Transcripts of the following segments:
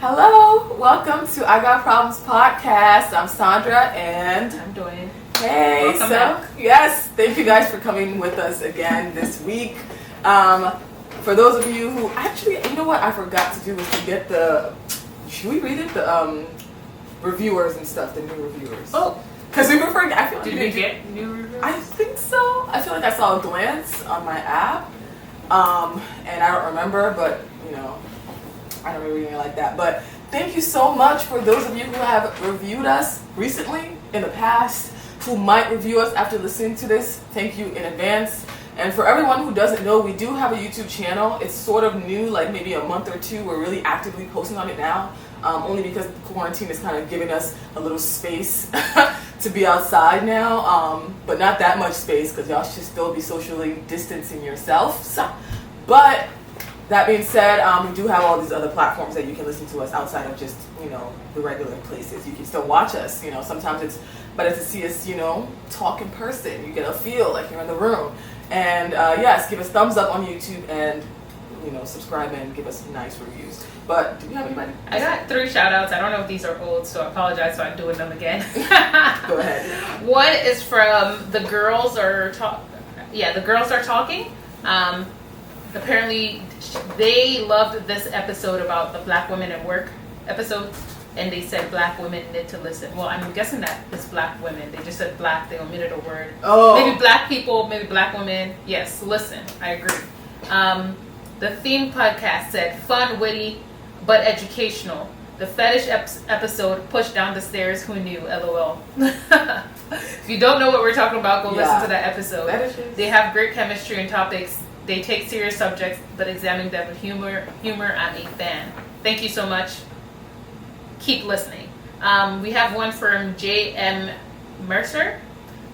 Hello, welcome to I Got Problems podcast. I'm Sandra and I'm Doyin. Hey, welcome back. Yes, thank you guys for coming with us again this week. For those of you who actually, you know what I forgot to do was to get the, should we read it? The reviewers and stuff, the new reviewers. Oh, because we were forgetting. I feel like did we get new reviewers? I think so. I feel like I saw a glance on my app, and I don't remember, but you know. I don't really read it like that, but thank you so much for those of you who have reviewed us recently, in the past, who might review us after listening to this. Thank you in advance. And for everyone who doesn't know, we do have a YouTube channel. It's sort of new, like maybe a month or two. We're really actively posting on it now, only because quarantine is kind of giving us a little space to be outside now, but not that much space because y'all should still be socially distancing yourselves. But that being said, we do have all these other platforms that you can listen to us outside of just, you know, the regular places. You can still watch us, you know, sometimes it's better to see us, you know, talk in person. You get a feel like you're in the room. And yes, give us thumbs up on YouTube and, you know, subscribe and give us nice reviews. But do we have anybody? I got 3 shout outs. I don't know if these are old, so I apologize for doing them again. Go ahead. One is from The Girls Are The Girls Are Talking. Apparently they loved this episode about the Black women at work episode, and they said Black women need to listen. Well, I'm guessing that it's Black women. They just said Black, they omitted a word. Oh. Maybe Black people, maybe Black women. Yes, listen, I agree. The theme podcast said fun, witty, but educational. The fetish episode pushed down the stairs, who knew, LOL. If you don't know what we're talking about, go listen to that episode. Fetishes. They have great chemistry and topics. They take serious subjects, but examine them with humor. I'm a fan. Thank you so much. Keep listening. We have one from J.M. Mercer.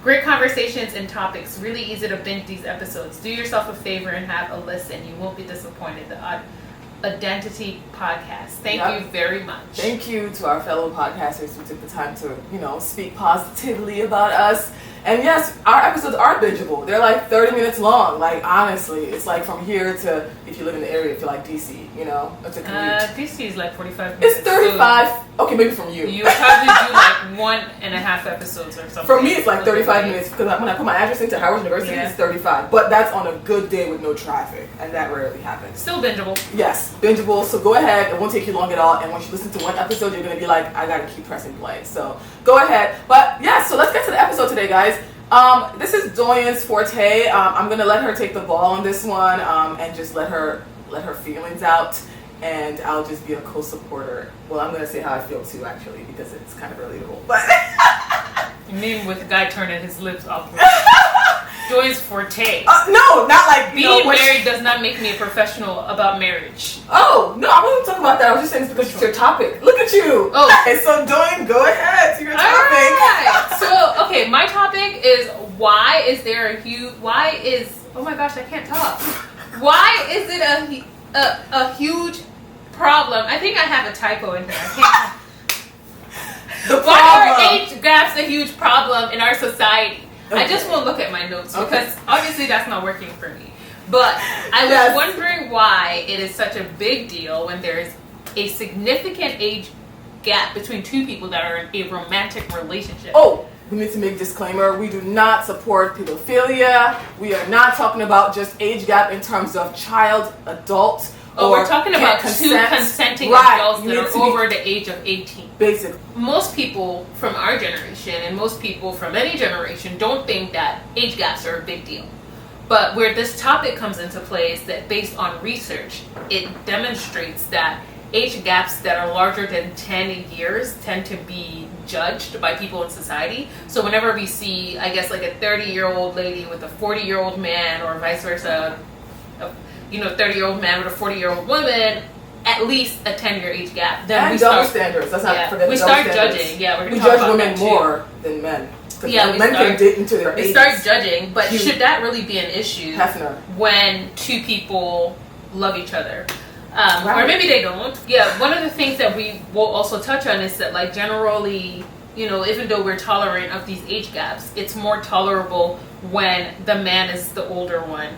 Great conversations and topics. Really easy to binge these episodes. Do yourself a favor and have a listen. You won't be disappointed. The Identity Podcast. Thank you very much. Thank you to our fellow podcasters who took the time to, you know, speak positively about us. And yes, our episodes are bingeable. They're like 30 minutes long. Like, honestly, it's like from here to, if you live in the area, if you're like DC, you know, it's a commute. DC is like 45 minutes. It's 35. So okay, maybe from you. You probably do like 1.5 episodes or something. For me, it's like 35 minutes because when I put my address into Howard University, it's 35. But that's on a good day with no traffic, and that rarely happens. Still bingeable. Yes, bingeable. So go ahead. It won't take you long at all. And once you listen to one episode, you're going to be like, I got to keep pressing play. So go ahead. But yeah, so let's get to the episode today, guys. This is Doyin's forte. I'm gonna let her take the ball on this one, and just let her feelings out, and I'll just be a co-supporter. Well, I'm gonna say how I feel too, actually, because it's kind of relatable. But you mean with the guy turning his lips upward? Doyin's forte. No, not like being married does not make me a professional about marriage. Oh no, I wasn't talking about that. I was just saying it's because it's your topic. Look at you. Oh, okay, so Doyin, go ahead to your topic. Alright. So okay, my topic is why is oh my gosh, I can't talk. Why is it a huge problem? I think I have a typo in here. I can't. Why are age gaps a huge problem in our society? Okay. I just won't look at my notes because obviously that's not working for me. But I was wondering why it is such a big deal when there's a significant age gap between two people that are in a romantic relationship. Oh, we need to make a disclaimer. We do not support pedophilia. We are not talking about just age gap in terms of child, adult. Oh, we're talking about two consenting adults that are over the age of 18. Basically. Most people from our generation and most people from any generation don't think that age gaps are a big deal. But where this topic comes into play is that based on research, it demonstrates that age gaps that are larger than 10 years tend to be judged by people in society. So whenever we see, I guess, like a 30-year-old lady with a 40-year-old man or vice versa, 30-year-old man with a 40-year-old woman, at least a 10-year age gap. Then we double start standards. Let's not forget we start judging. Yeah, we're we judge women more than men. Yeah, men can date into their 80s. We start judging, but should that really be an issue Hefner. when two people love each other? Or maybe they don't. Yeah, one of the things that we will also touch on is that, like, generally, even though we're tolerant of these age gaps, it's more tolerable when the man is the older one.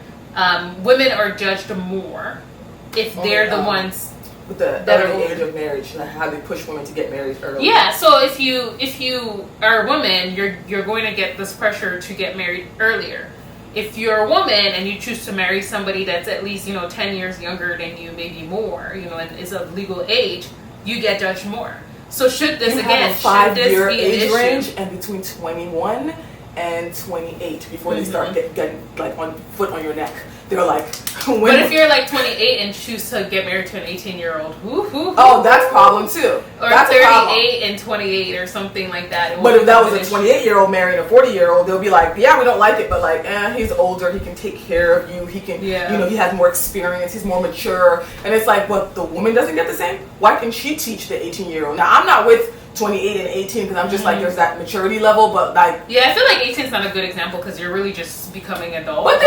Women are judged more if they're the ones with the early age of marriage, like how they push women to get married early. Yeah, so if you are a woman, you're going to get this pressure to get married earlier. If you're a woman and you choose to marry somebody that's at least 10 years younger than you, maybe more, and is of legal age, you get judged more. So should this have a 5-year age range and between 21 and 28 before they start getting like on foot on your neck. They're like, but if you're like 28 and choose to get married to an 18-year-old, oh, that's a problem too. Or that's 38 and 28 or something like that. But if that was a 28-year-old marrying a 40-year-old, they'll be like, yeah, we don't like it, but like, he's older, he can take care of you, he can, he has more experience, he's more mature, and it's like, but the woman doesn't get the same. Why can she teach the 18-year-old? Now, I'm not with 28 and 18 because I'm just like, there's that maturity level, but like, I feel like 18 is not a good example because you're really just becoming adult. But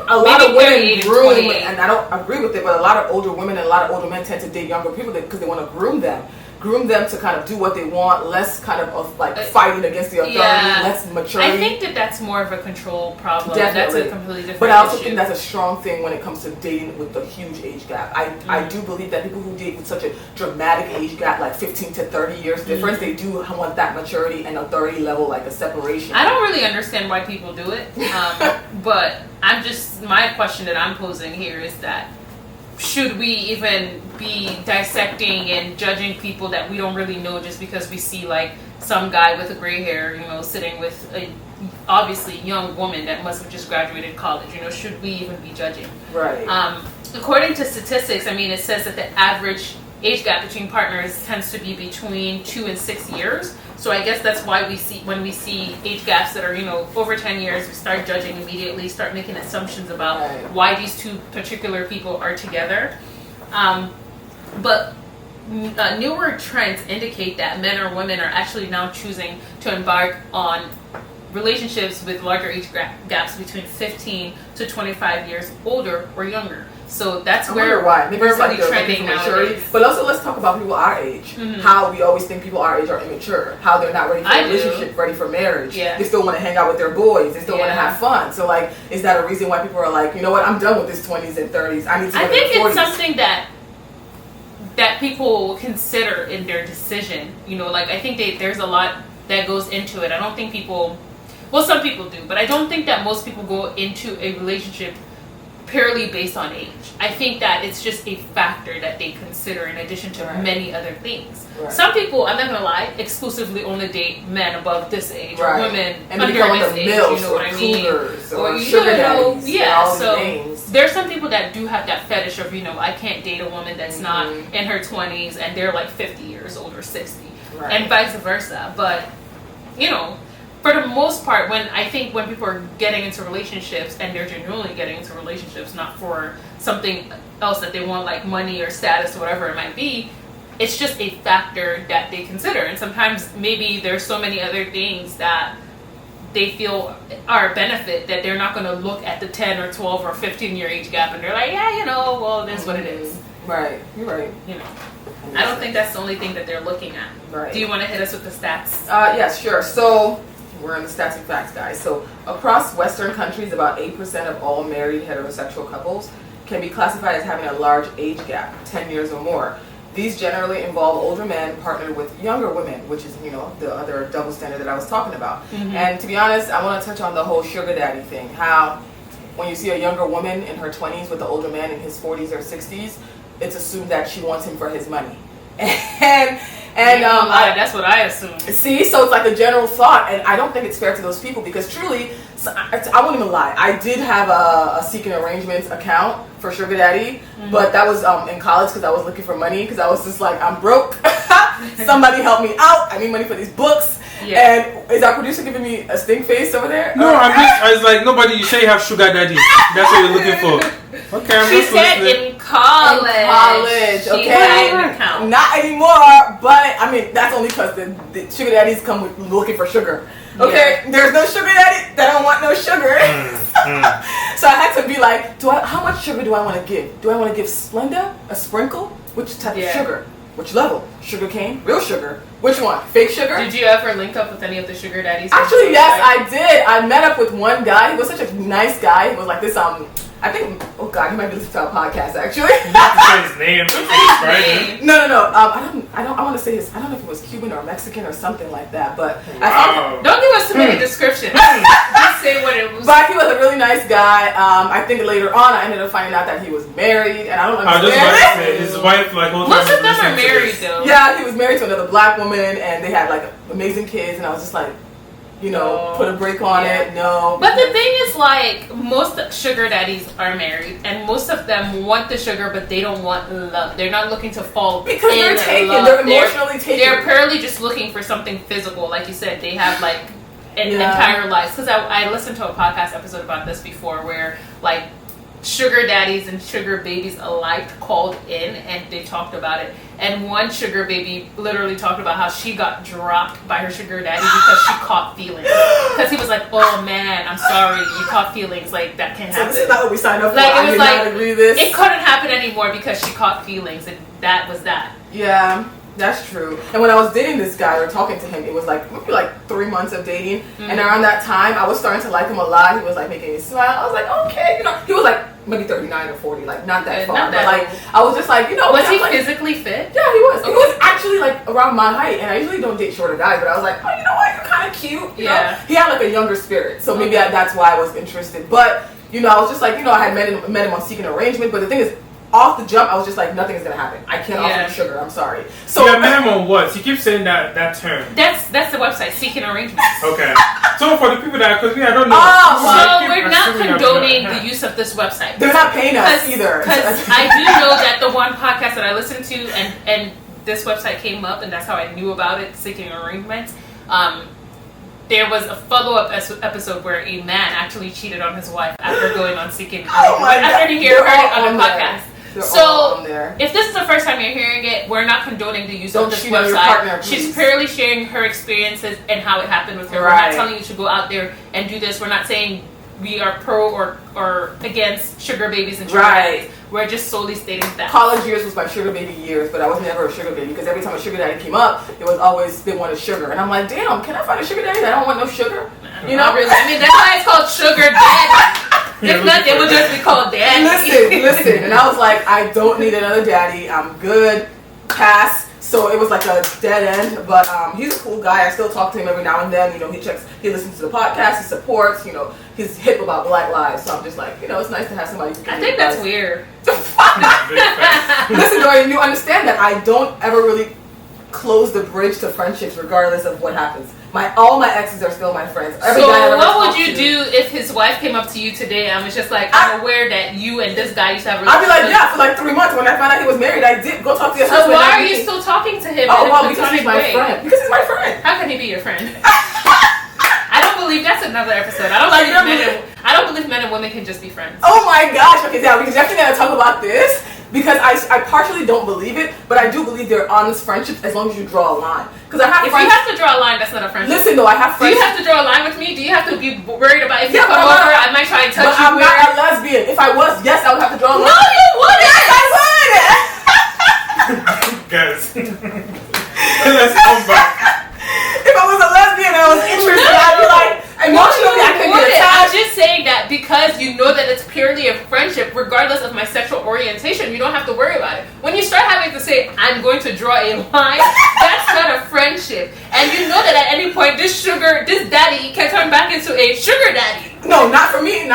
a lot of women groom, and I don't agree with it, but a lot of older women and a lot of older men tend to date younger people because they want to groom them to kind of do what they want, less kind of like fighting against the authority, less maturity. I think that's more of a control problem. Definitely. That's a completely different But I also issue. think that's a strong thing when it comes to dating with the huge age gap. I do believe that people who date with such a dramatic age gap, like 15 to 30 years difference, they do want that maturity and authority level, like a separation. I don't really understand why people do it, but my question that I'm posing here is that should we even be dissecting and judging people that we don't really know just because we see like some guy with a gray hair, sitting with a obviously young woman that must have just graduated college? Should we even be judging? Right. According to statistics, it says that the average age gap between partners tends to be between 2 and 6 years. So I guess that's why when we see age gaps that are, over 10 years, we start judging immediately, start making assumptions about why these two particular people are together. But newer trends indicate that men or women are actually now choosing to embark on relationships with larger age gaps between 15 to 25 years older or younger. So that's where maybe we're it's really like trending nowadays. But also, let's talk about people our age. How we always think people our age are immature. How they're not ready for a relationship, ready for marriage. Yeah. They still want to hang out with their boys. They still want to have fun. So, like, is that a reason why people are like, you know what? I'm done with this 20s and 30s. I need to. I think it's something that people consider in their decision. I think there's a lot that goes into it. I don't think people. Well, some people do, but I don't think that most people go into a relationship purely based on age. I think that it's just a factor that they consider in addition to many other things. Right. Some people, I'm not gonna lie, exclusively only date men above this age or women under this age. You know what I mean? Or sugar daddies. Yeah. So there's some people that do have that fetish of I can't date a woman that's not in her 20s and they're like 50 years old or 60, and vice versa. But for the most part, when people are getting into relationships and they're genuinely getting into relationships, not for something else that they want, like money or status or whatever it might be, it's just a factor that they consider. And sometimes maybe there's so many other things that they feel are a benefit that they're not going to look at the 10 or 12 or 15 year age gap and they're like, well, it is what it is. Right. You're right. I don't think that's the only thing that they're looking at. Right. Do you want to hit us with the stats? Yes, sure. So we're in the stats and facts, guys. So across Western countries, about 8% of all married heterosexual couples can be classified as having a large age gap, 10 years or more. These generally involve older men partnered with younger women, which is, the other double standard that I was talking about. And to be honest, I want to touch on the whole sugar daddy thing. How when you see a younger woman in her 20s with an older man in his 40s or 60s, it's assumed that she wants him for his money. And that's what I assume. See, so it's like a general thought, and I don't think it's fair to those people because truly, I won't even lie. I did have a seeking arrangements account for sugar daddy, but that was in college because I was looking for money because I was just like, I'm broke. Somebody help me out. I need money for these books. Yeah. And is our producer giving me a stink face over there? No, I was like, nobody. You say you have sugar daddy. That's what you're looking for. Okay, I'm she said in college. Okay. She had an account. Not anymore, but that's only because the sugar daddies come with looking for sugar. Okay, there's no sugar daddy. They don't want no sugar. So I had to be like, how much sugar do I want to give? Do I want to give Splenda, a sprinkle? Which type of sugar? Which level? Sugar cane? Real sugar? Which one? Fake sugar? Did you ever link up with any of the sugar daddies? Actually, yes, I did. I met up with one guy. He was such a nice guy. He was like this, I think, oh God, he might be listening to our podcast actually. You have to say his name. Right? No. I want to say I don't know if it was Cuban or Mexican or something like that, but don't give us too many descriptions. Just say what it was. But he was a really nice guy. I think later on I ended up finding out that he was married, and I don't understand it. His wife, like, most of them are married though. Yeah, he was married to another black woman, and they had like amazing kids, and I was just like, put a break on it. No. But the thing is, like, most sugar daddies are married, and most of them want the sugar, but they don't want love. They're not looking to fall because in they're taken. love. They're emotionally taken. They're purely just looking for something physical, like you said. They have like an entire lives. Because I listened to a podcast episode about this before, where like sugar daddies and sugar babies alike called in and they talked about it. And one sugar baby literally talked about how she got dropped by her sugar daddy because she caught feelings. Because he was like, "Oh man, I'm sorry, you caught feelings. Like that can't happen." So this is not what we signed up for. Like, I did not agree with this. It couldn't happen anymore because she caught feelings, and that was that. Yeah. That's true. And when I was dating this guy or talking to him, it was like maybe like 3 months of dating. Mm-hmm. And around that time, I was starting to like him a lot. He was like making me smile. I was like, okay, he was like maybe 39 or 40, like not that far. But like, I was just like, Was he like, physically fit? Yeah, he was. Okay. He was actually like around my height. And I usually don't date shorter guys, but I was like, oh, you know what? You're kind of cute. You know? He had like a younger spirit. So maybe that's why I was interested. But, I was just like, I had met him on Seeking Arrangement. But the thing is, off the jump, I was just like, nothing is gonna happen. I can't offer you sugar. I'm sorry. So yeah, minimum what? You keep saying that term. That's the website, Seeking Arrangements. Okay. So for the people that, because I don't know. So we're not condoning the use of this website. They're not paying us either. Because I do know that the one podcast that I listened to and this website came up, and that's how I knew about it, Seeking Arrangements. There was a follow-up episode where a man actually cheated on his wife after going on Seeking Arrangements. After he heard it on a podcast. So, if this is the first time you're hearing it, we're not condoning the use of this website. Partner, she's purely sharing her experiences and how it happened with her. Right. We're not telling you to go out there and do this. We're not saying we are pro or against sugar babies and sugar daddies. We're just solely stating that. College years was my sugar baby years, but I was never a sugar baby because every time a sugar daddy came up, it was always they wanted sugar. And I'm like, damn, can I find a sugar daddy that don't want no sugar? Not really. I mean, that's why it's called sugar daddy. If not, it would just be called daddy. Listen. And I was like, I don't need another daddy. I'm good. Pass. So it was like a dead end. But he's a cool guy. I still talk to him every now and then. He listens to the podcast. He supports. He's hip about Black lives. So I'm just like, it's nice to have somebody who can. I think that's weird. Listen, Doyin, you understand that I don't ever really close the bridge to friendships regardless of what happens. All my exes are still my friends. So what would you do if his wife came up to you today and was just like, I'm aware that you and this guy used to have a relationship? I'd be like, yeah, for like 3 months. When I found out he was married, I did go talk to your husband. So why are you still talking to him? Oh, well, because he's my friend. Because he's my friend. How can he be your friend? I don't believe that's another episode. I don't believe men and women can just be friends. Oh my gosh. Okay, yeah, we're definitely going to talk about this. Because I partially don't believe it, but I do believe they're honest friendships as long as you draw a line. Because I have friends. If you have to draw a line, that's not a friendship. Listen though, I have friends. Do you have to draw a line with me? Do you have to be worried about if you come over, I might try and touch you? I'm not a lesbian. If I was, yes, I would have to draw a line. No, you wouldn't. Yes, I would. Guys, let's come back. If I was a lesbian and I was interested, I'd be like, emotionally, I couldn't get attached. I'm just saying that because you know that it's purely a friendship, regardless of my sexual orientation, you don't have to worry about it. When you start having to say, I'm going to draw a line, that's not a friendship. And you know that at any point, this daddy can turn back into a sugar daddy. No, not for me.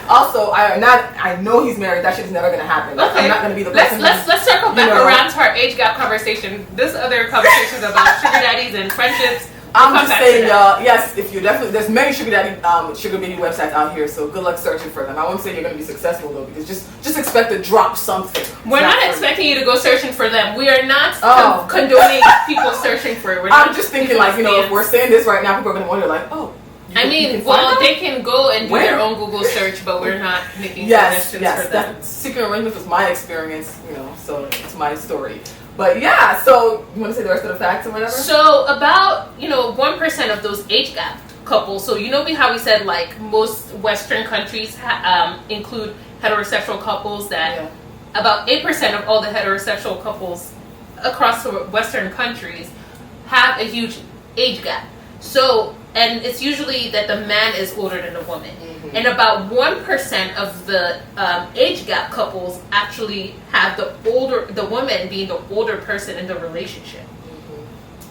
Also, I know he's married. That shit is never going to happen. Okay. I'm not going to be the person. Let's circle back around to our age gap conversation. This other conversations about sugar daddies and friendships. I'm just saying, y'all, yes, if you're there's many sugar baby websites out here, so good luck searching for them. I won't say you're going to be successful, though, because just expect to drop something. We're not expecting you to go searching for them. We are not condoning people searching for it. I'm just thinking, like, if we're saying this right now, people are going to wonder, like, oh. They can go and do their own Google search, but we're not making suggestions for them. Seeking Arrangements was my experience, so it's my story. But yeah, so you want to say the rest of the facts or whatever? So about 1% of those age gap couples. So how we said like most Western countries include heterosexual couples. That about 8% of all the heterosexual couples across the Western countries have a huge age gap. So and it's usually that the man is older than the woman. And about 1% of the age gap couples actually have the woman being the older person in the relationship.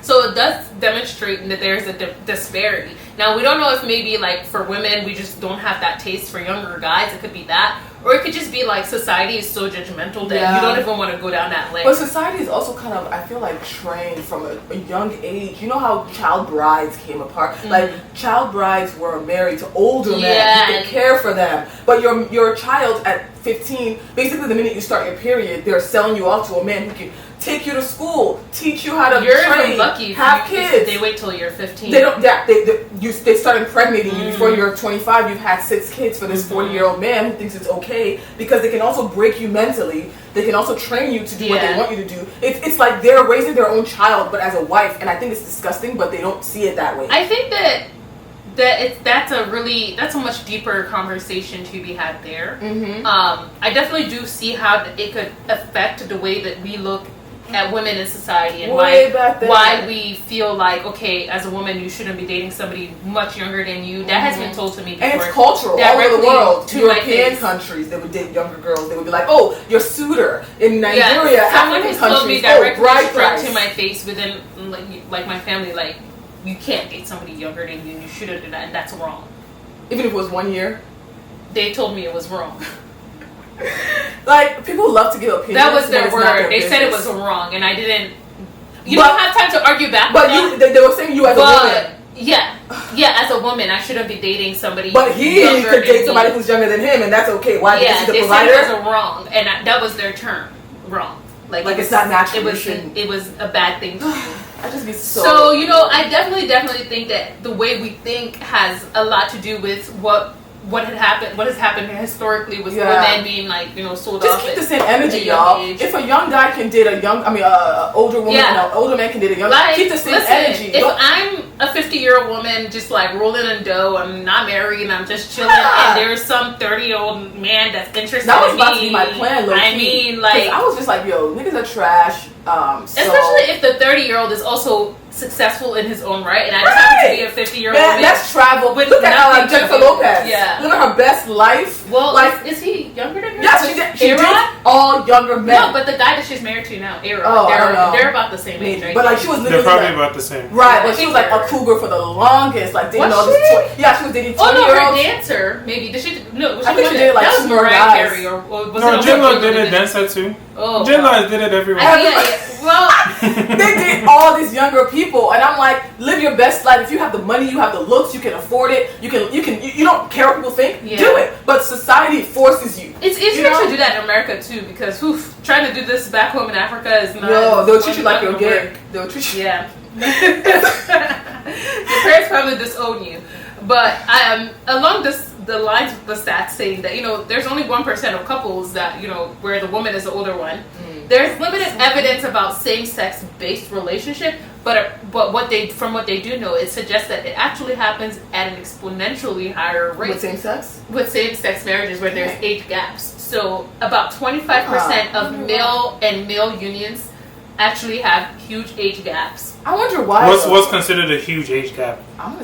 So it does demonstrate that there's a disparity. Now, we don't know if maybe like for women we just don't have that taste for younger guys. It could be that. Or it could just be like society is so judgmental that you don't even want to go down that lane. But society is also kind of, I feel like, trained from a young age. You know how child brides came apart? Like, child brides were married to older men who could care for them. But your child at 15, basically the minute you start your period, they're selling you off to a man who can take you to school, teach you how to train, lucky have kids. They wait till you're 15. They don't. Yeah, they start impregnating you before you're 25. You've had 6 kids for this 40-year-old man who thinks it's okay, because they can also break you mentally. They can also train you to do what they want you to do. It's like they're raising their own child, but as a wife, and I think it's disgusting, but they don't see it that way. I think that's a much deeper conversation to be had there. I definitely do see how it could affect the way that we look at women in society, and why we feel like, okay, as a woman you shouldn't be dating somebody much younger than you. That has been told to me before. And it's cultural all over the world. European countries, they would date younger girls. They would be like, oh, you're suitor. In Nigeria, someone African has told me countries, directly straight to my face within like my family, like, you can't date somebody younger than you, and you shouldn't do that, and that's wrong. Even if it was 1 year? They told me it was wrong. Like, people love to give opinions. That was their word. They said it was wrong, and I didn't. You don't have time to argue back. But they were saying you as a woman. Yeah, as a woman, I shouldn't be dating somebody. But he could date somebody who's younger than him, and that's okay. Why? Because he's the provider. Said it was wrong, and that was their term, wrong. Like it's not natural. It was a bad thing to do. I just be so. So I definitely think that the way we think has a lot to do with what has happened historically with women being sold off. Just keep the same energy, y'all. Age. If a young guy can date an older woman, and an older man can date a young, keep the same energy. If I'm a 50-year-old woman just like rolling in dough, I'm not married, and I'm just chilling, and there's some 30-year-old man that's interested in me. That was about to be my plan, low-key. I mean, like, I was just like, yo, niggas are trash. Especially if the 30-year-old is also successful in his own right, and I just happen to be a 50-year-old woman. Let's travel. Look at Jennifer Lopez. Yeah. Look at her best life. Well, is he younger than her? Yes, she did all younger men. No, but the guy that she's married to now, Aaron, they're about the same age, right? But like, she was literally they're probably about the same. Right, but she was like a cougar for the longest. Like, dating all this. Yeah, she was dating 20-year-olds. Her dancer, maybe. Did she? No, I think she did like that was Mariah Carey, or was it? J-Lo did a dancer too. Oh, J-Lo did it everywhere. Well, they date all these younger people, and I'm like, live your best life. If you have the money, you have the looks, you can afford it. You don't care what people think. Do it. But society forces you. It's easier to do that in America too, because trying to do this back home in Africa is not. No, they'll treat you like you're gay. They'll treat you. Yeah. Your parents probably disown you, but along the lines of the stats saying that there's only 1% of couples that where the woman is the older one. There's limited evidence about same-sex based relationship, but what they do know, it suggests that it actually happens at an exponentially higher rate. With same-sex? With same-sex marriages where there's age gaps. So about 25% of male unions actually have huge age gaps. I wonder why. What's considered a huge age gap?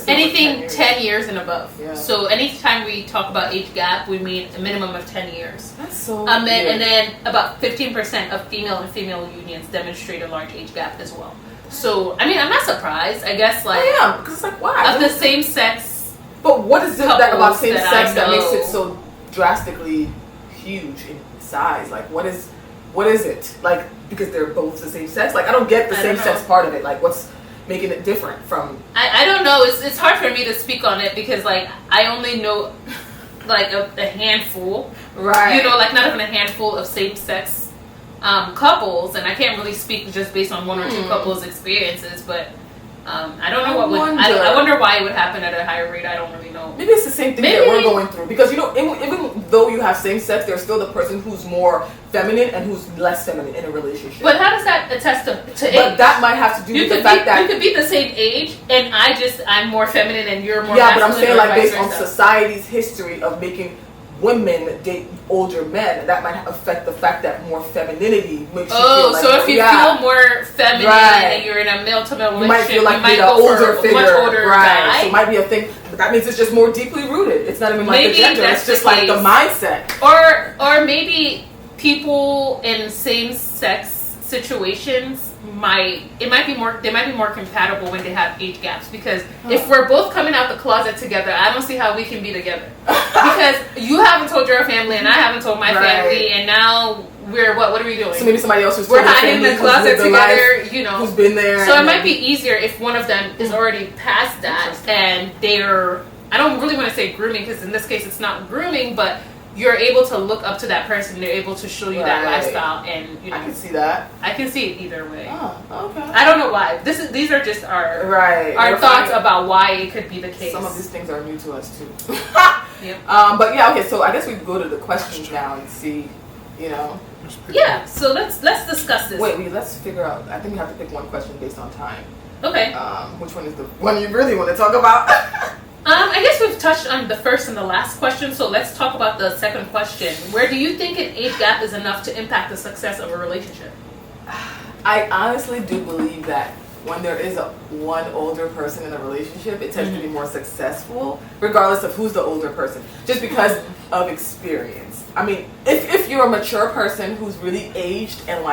Anything 10 years and above. Yeah. So anytime we talk about age gap, we mean a minimum of 10 years. That's so weird. And then about 15% of female and female unions demonstrate a large age gap as well. So, I mean, I'm not surprised. I guess, like... I am, because it's like, why? Of the same sex... But what is it about same sex that makes it so drastically huge in size? Like, what is it? Like, because they're both the same sex? Like, I don't get the same sex part of it. Like, what's making it different from... I don't know. It's hard for me to speak on it because, like, I only know, like, a handful. Right. Like, not even a handful of same-sex couples, and I can't really speak just based on one or two couples' experiences, but I don't know I wonder why it would happen at a higher rate. I don't really know. Maybe it's the same thing that we're going through, because even though you have same sex, there's still the person who's more feminine and who's less feminine in a relationship. But how does that attest to age? But that might have to do with the fact that you could be the same age, and I'm more feminine and you're more. Yeah, but I'm saying, like, based on society's history of making women date older men, that might affect the fact that more femininity makes you feel like, so if you feel more feminine and you're in a male-to-male relationship, you might go older for a figure, much older guy. So it might be a thing. But that means it's just more deeply rooted. It's not even like the gender. It's just like the mindset. Or maybe people in same-sex situations might be more compatible when they have age gaps, because if we're both coming out the closet together, I don't see how we can be together, because you haven't told your family and I haven't told my family, and now we're what are we doing? So maybe somebody else who's hiding in the closet together, who's been there. So it might be easier if one of them is already past that, and they're, I don't really want to say grooming, because in this case it's not grooming, but you're able to look up to that person. They're able to show you that lifestyle, and I can see that. I can see it either way. Oh, okay. I don't know why. These are just our thoughts about why it could be the case. Some of these things are new to us too. Yep. But yeah, okay. So I guess we go to the questions now and see, Yeah. So let's discuss this. Wait. Let's figure out. I think we have to pick one question based on time. Okay. Which one is the one you really want to talk about? I guess we've touched on the first and the last question, so let's talk about the second question. Where do you think an age gap is enough to impact the success of a relationship? I honestly do believe that when there is one older person in a relationship, it tends to be more successful, regardless of who's the older person, just because of experience. I mean, if you're a mature person who's really aged and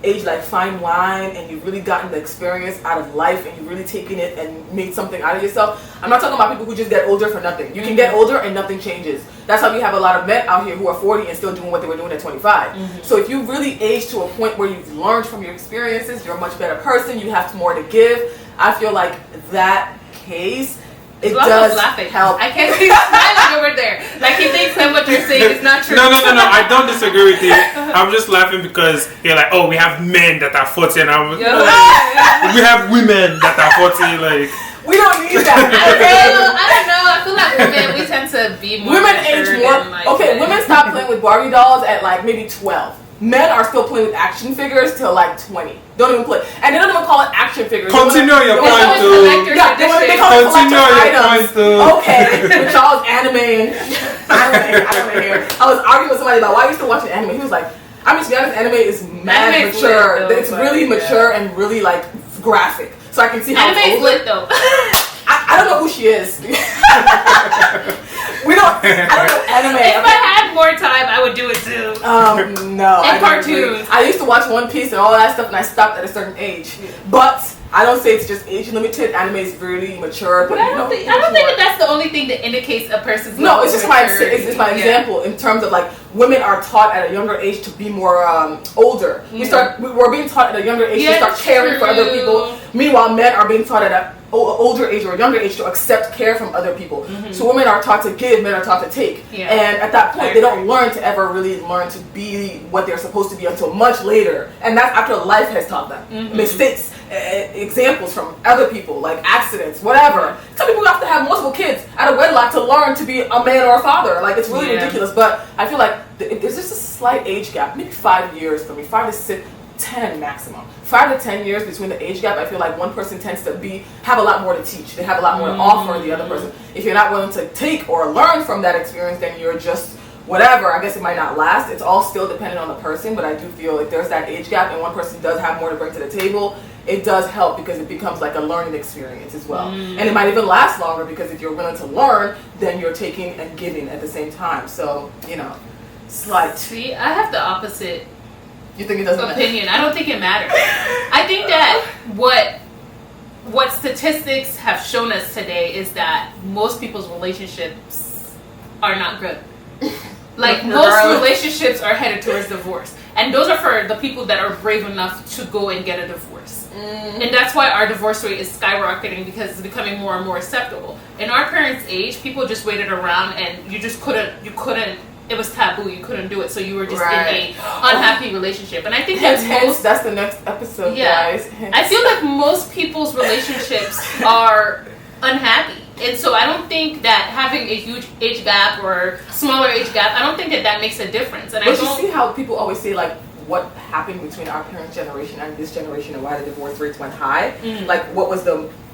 aged like fine wine, and you've really gotten the experience out of life, and you've really taken it and made something out of yourself. I'm not talking about people who just get older for nothing. You can get older and nothing changes. That's how we have a lot of men out here who are 40 and still doing what they were doing at 25. So if you really age to a point where you've learned from your experiences, you're a much better person, you have more to give, I feel like that case, it does help. I can't see smiling over there. Like he thinks that what you're saying is not true. No. I don't disagree with you. I'm just laughing because you're like, oh, we have men that are 40 and we have women that are 40. Like, we don't need that. I don't know. I feel like we tend to be more. Women age more. Women stop playing with Barbie dolls at maybe 12. Men are still playing with action figures till 20. Don't even play. And they don't even call it action figures. Continue your point too. They call it Continue your point too. Okay, with y'all's anime and anime here. I was arguing with somebody about why are you still watching anime. He was like, I mean, to be honest, anime is mad mature. It's really mature and really graphic. So I can see how anime's lit though. I don't know who she is. I don't know anime. If I had more time, I would do it too. No. And cartoons. I used to watch One Piece and all that stuff, and I stopped at a certain age. But I don't say it's just age limited. Anime is really mature. But I don't think that that's the only thing that indicates a person's no. It's just my example in terms of women are taught at a younger age to be more older. We're being taught at a younger age to start caring for other people. Meanwhile, men are being taught at an older age or a younger age to accept care from other people. So women are taught to give, men are taught to take. And at that point, they don't learn to ever really learn to be what they're supposed to be until much later. And that's after life has taught them. Mistakes, examples from other people, like accidents, whatever. Some people have to have multiple kids out of wedlock to learn to be a man or a father. It's really ridiculous. But I feel like there's just a slight age gap, maybe 5 years for me, 5 to 6, 10 maximum. 5 to 10 years between the age gap. I feel like one person tends to have a lot more to teach. They have a lot more to offer the other person. If you're not willing to take or learn from that experience, then you're just whatever. I guess it might not last. It's all still dependent on the person, but I do feel if there's that age gap and one person does have more to bring to the table, it does help because it becomes a learning experience as well. And it might even last longer because if you're willing to learn, then you're taking and giving at the same time. So, slight. See, I have the opposite. You think it doesn't opinion. I don't think it matters. I think that what statistics have shown us today is that most people's relationships are not good. Most relationships are headed towards divorce. And those are for the people that are brave enough to go and get a divorce. And that's why our divorce rate is skyrocketing, because it's becoming more and more acceptable. In our parents' age, people just waited around and you couldn't, it was taboo, you couldn't do it, so you were just in a unhappy relationship. And I think that's the next episode, guys. I feel like most people's relationships are unhappy. And so I don't think that having a huge age gap or smaller age gap, I don't think that makes a difference. And but you see how people always say what happened between our parents' generation and this generation and why the divorce rates went high? What was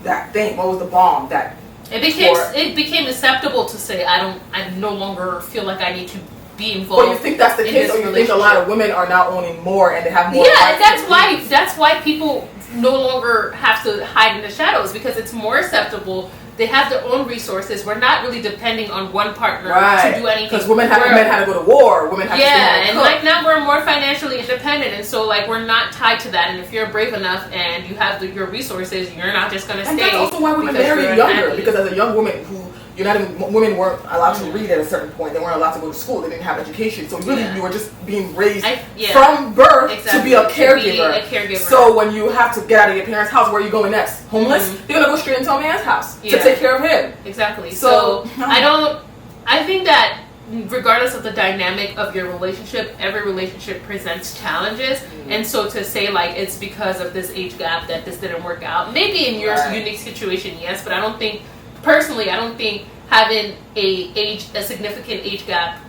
that thing? What was the bomb that It became acceptable to say I no longer feel like I need to be involved. But you think that's the case, or you think a lot of women are now owning more and they have more? Yeah, that's why people no longer have to hide in the shadows, because it's more acceptable. They have their own resources. We're not really depending on one partner to do anything. Because men had to go to war. Women had to stay home and cook. Like now we're more financially independent, and so like we're not tied to that. And if you're brave enough and you have your resources, you're not just gonna stay. And that's also why women marry younger. Because as a young woman women weren't allowed to read at a certain point. They weren't allowed to go to school. They didn't have education. So really, you were just being raised from birth to be a caregiver. So when you have to get out of your parents' house, where are you going next? Homeless? You're gonna go straight into a man's house to take care of him. Exactly. So I think that regardless of the dynamic of your relationship, every relationship presents challenges. And so to say like it's because of this age gap that this didn't work out, maybe in your unique situation, yes, but I don't think having a significant age gap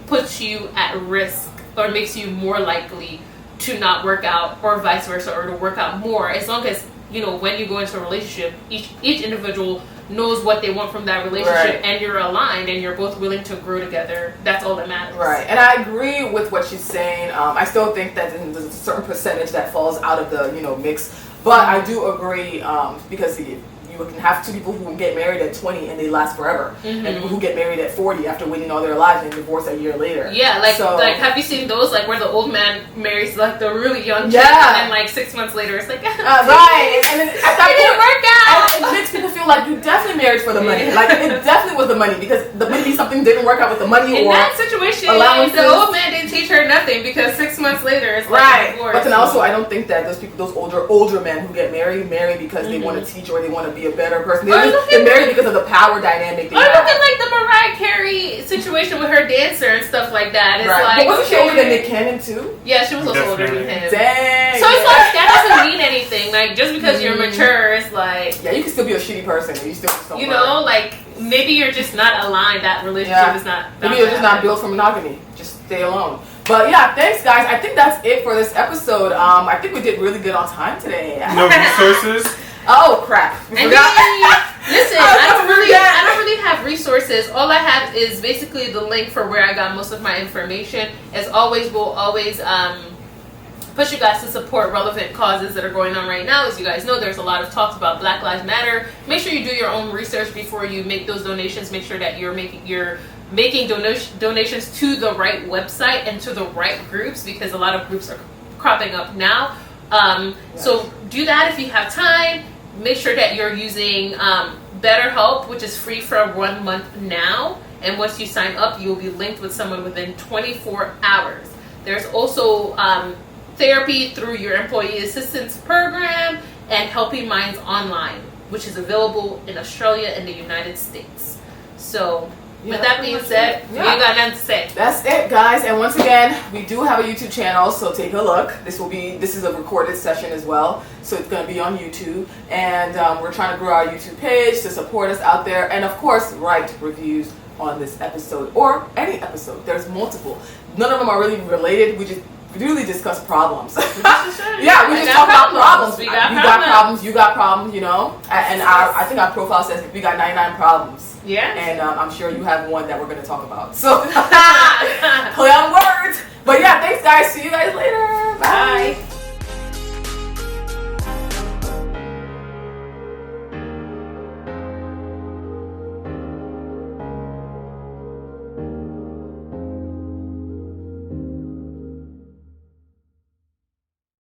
puts you at risk or makes you more likely to not work out, or vice versa, or to work out more, as long as when you go into a relationship, each individual knows what they want from that relationship, and you're aligned and you're both willing to grow together. That's all that matters. Right. And I agree with what she's saying. I still think that there's a certain percentage that falls out of the mix, but I do agree because you can have two people who get married at 20 and they last forever, and people who get married at 40 after waiting all their lives and divorce a year later. Yeah, like have you seen those like where the old man marries like the really young chick, and then like 6 months later it's like right, and then at that it didn't work out. It makes people feel like you definitely married for the money. Like it definitely was the money, because maybe something didn't work out with the money. In or that situation, allowances. The old man didn't teach her nothing, because 6 months later it's like a divorce. But then also I don't think that those older men who get married because they want to teach or they want to be a better person. They're married because of the power dynamic. Or look at like the Mariah Carey situation with her dancer and stuff like that. It's like, but wasn't she older than Nick Cannon too? Yeah, she was also older than him. Dang. So it's like that doesn't mean anything. Like just because you're mature, it's like you can still be a shitty person and you still like maybe you're just not aligned. That relationship is not. Maybe you're just not built for monogamy. Just stay alone. But yeah, thanks guys. I think that's it for this episode. I think we did really good on time today. No resources. Oh crap! Listen, I don't really have resources. All I have is basically the link for where I got most of my information. As always, we'll always push you guys to support relevant causes that are going on right now. As you guys know, there's a lot of talks about Black Lives Matter. Make sure you do your own research before you make those donations. Make sure that you're making donations to the right website and to the right groups, because a lot of groups are cropping up now. So do that if you have time. Make sure that you're using BetterHelp, which is free for 1 month now. And once you sign up, you'll be linked with someone within 24 hours. There's also therapy through your employee assistance program and Helping Minds Online, which is available in Australia and the United States. So with that being said, we ain't got nothing to say. That's it, guys. And once again, we do have a YouTube channel, so take a look. This is a recorded session as well, so it's going to be on YouTube. And we're trying to grow our YouTube page to support us out there. And of course, write reviews on this episode or any episode. There's multiple. None of them are really related. We just really discuss problems. We just talk about problems. We got problems. You got problems. And I think our profile says we got 99 problems. Yeah. And I'm sure you have one that we're going to talk about. So, play on words. But yeah, thanks guys. See you guys later. Bye.